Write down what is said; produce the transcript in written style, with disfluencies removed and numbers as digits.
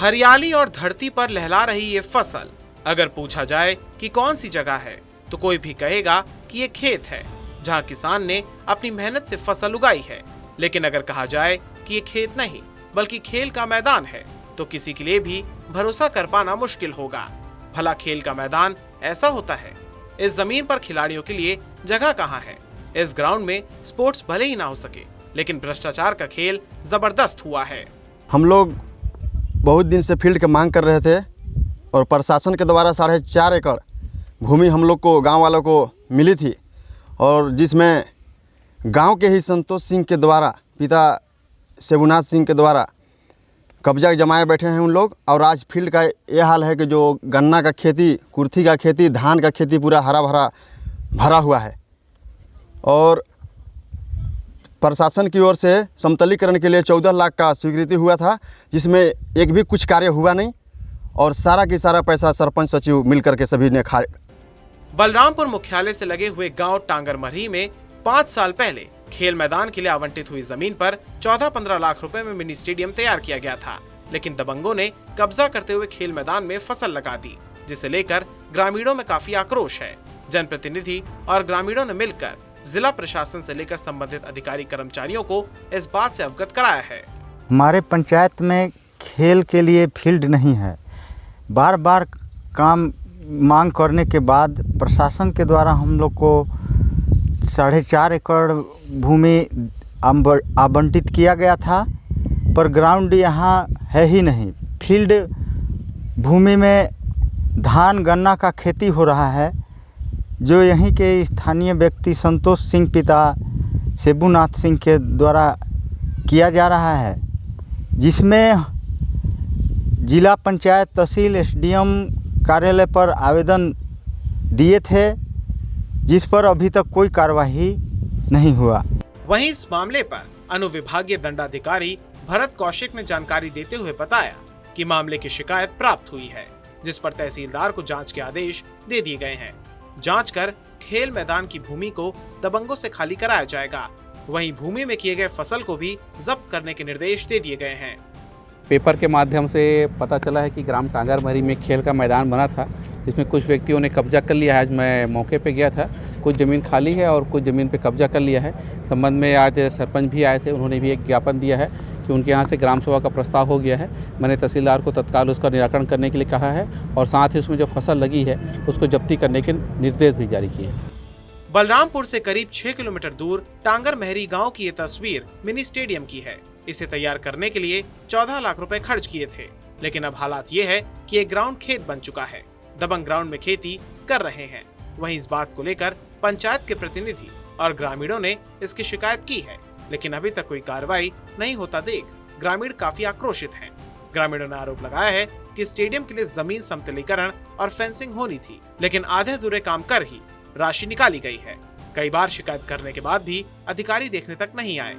हरियाली और धरती पर लहला रही ये फसल, अगर पूछा जाए कि कौन सी जगह है तो कोई भी कहेगा कि ये खेत है जहां किसान ने अपनी मेहनत से फसल उगाई है। लेकिन अगर कहा जाए कि ये खेत नहीं बल्कि खेल का मैदान है तो किसी के लिए भी भरोसा कर पाना मुश्किल होगा। भला खेल का मैदान ऐसा होता है? इस जमीन पर खिलाड़ियों के लिए जगह कहाँ है? इस ग्राउंड में स्पोर्ट्स भले ही ना हो सके लेकिन भ्रष्टाचार का खेल जबरदस्त हुआ है। हम लोग बहुत दिन से फील्ड की मांग कर रहे थे और प्रशासन के द्वारा 4.5 एकड़ भूमि हम लोग को गांव वालों को मिली थी और जिसमें गांव के ही संतोष सिंह के द्वारा, पिता सेबुनाथ सिंह के द्वारा कब्जा जमाए बैठे हैं उन लोग। और आज फील्ड का ये हाल है कि जो गन्ना का खेती, कुर्थी का खेती, धान का खेती पूरा हरा भरा भरा हुआ है। और प्रशासन की ओर से समतलीकरण के लिए 14 लाख का स्वीकृति हुआ था जिसमें एक भी कुछ कार्य हुआ नहीं और सारा की सारा पैसा सरपंच सचिव मिलकर के सभी ने खाए। बलरामपुर मुख्यालय से लगे हुए गांव टांगरमरही में 5 साल पहले खेल मैदान के लिए आवंटित हुई जमीन पर 14-15 लाख रुपए में मिनी स्टेडियम तैयार किया गया था। लेकिन दबंगों ने कब्जा करते हुए खेल मैदान में फसल लगा दी, जिसे लेकर ग्रामीणों में काफी आक्रोश है। जनप्रतिनिधि और ग्रामीणों ने मिलकर जिला प्रशासन से लेकर संबंधित अधिकारी कर्मचारियों को इस बात से अवगत कराया है। हमारे पंचायत में खेल के लिए फील्ड नहीं है। बार बार काम मांग करने के बाद प्रशासन के द्वारा हम लोग को 4.5 एकड़ भूमि आवंटित किया गया था, पर ग्राउंड यहाँ है ही नहीं। फील्ड भूमि में धान गन्ना का खेती हो रहा है जो यहीं के स्थानीय व्यक्ति संतोष सिंह, पिता सेबुनाथ सिंह के द्वारा किया जा रहा है, जिसमें जिला पंचायत, तहसील, एसडीएम कार्यालय पर आवेदन दिए थे, जिस पर अभी तक कोई कार्रवाई नहीं हुआ। वहीं इस मामले पर अनुविभागीय दंडाधिकारी भरत कौशिक ने जानकारी देते हुए बताया कि मामले की शिकायत प्राप्त हुई है, जिस पर तहसीलदार को जांच के आदेश दे दिए गए हैं। जांच कर खेल मैदान की भूमि को दबंगों से खाली कराया जाएगा। वहीं भूमि में किए गए फसल को भी जब्त करने के निर्देश दे दिए गए हैं। पेपर के माध्यम से पता चला है कि ग्राम टांगरमरही में खेल का मैदान बना था, जिसमें कुछ व्यक्तियों ने कब्जा कर लिया है। आज मैं मौके पे गया था, कुछ ज़मीन खाली है और कुछ ज़मीन पे कब्जा कर लिया है। संबंध में आज सरपंच भी आए थे, उन्होंने भी एक ज्ञापन दिया है कि उनके यहाँ से ग्राम सभा का प्रस्ताव हो गया है। मैंने तहसीलदार को तत्काल उसका निराकरण करने के लिए कहा है और साथ ही उसमें जो फसल लगी है उसको जब्ती करने के निर्देश भी जारी किए हैं। बलरामपुर से करीब 6 किलोमीटर दूर टांगरमरही गांव की ये तस्वीर मिनी स्टेडियम की है। इसे तैयार करने के लिए 14 लाख रुपए खर्च किए थे, लेकिन अब हालात ये है कि ये ग्राउंड खेत बन चुका है। दबंग ग्राउंड में खेती कर रहे हैं। वहीं इस बात को लेकर पंचायत के प्रतिनिधि और ग्रामीणों ने इसकी शिकायत की है, लेकिन अभी तक कोई कार्रवाई नहीं होता देख ग्रामीण काफी आक्रोशित हैं। ग्रामीणों ने आरोप लगाया है कि स्टेडियम के लिए जमीन समतलीकरण और फेंसिंग होनी थी, लेकिन आधे अधूरे काम कर ही राशि निकाली गई है। कई बार शिकायत करने के बाद भी अधिकारी देखने तक नहीं आए।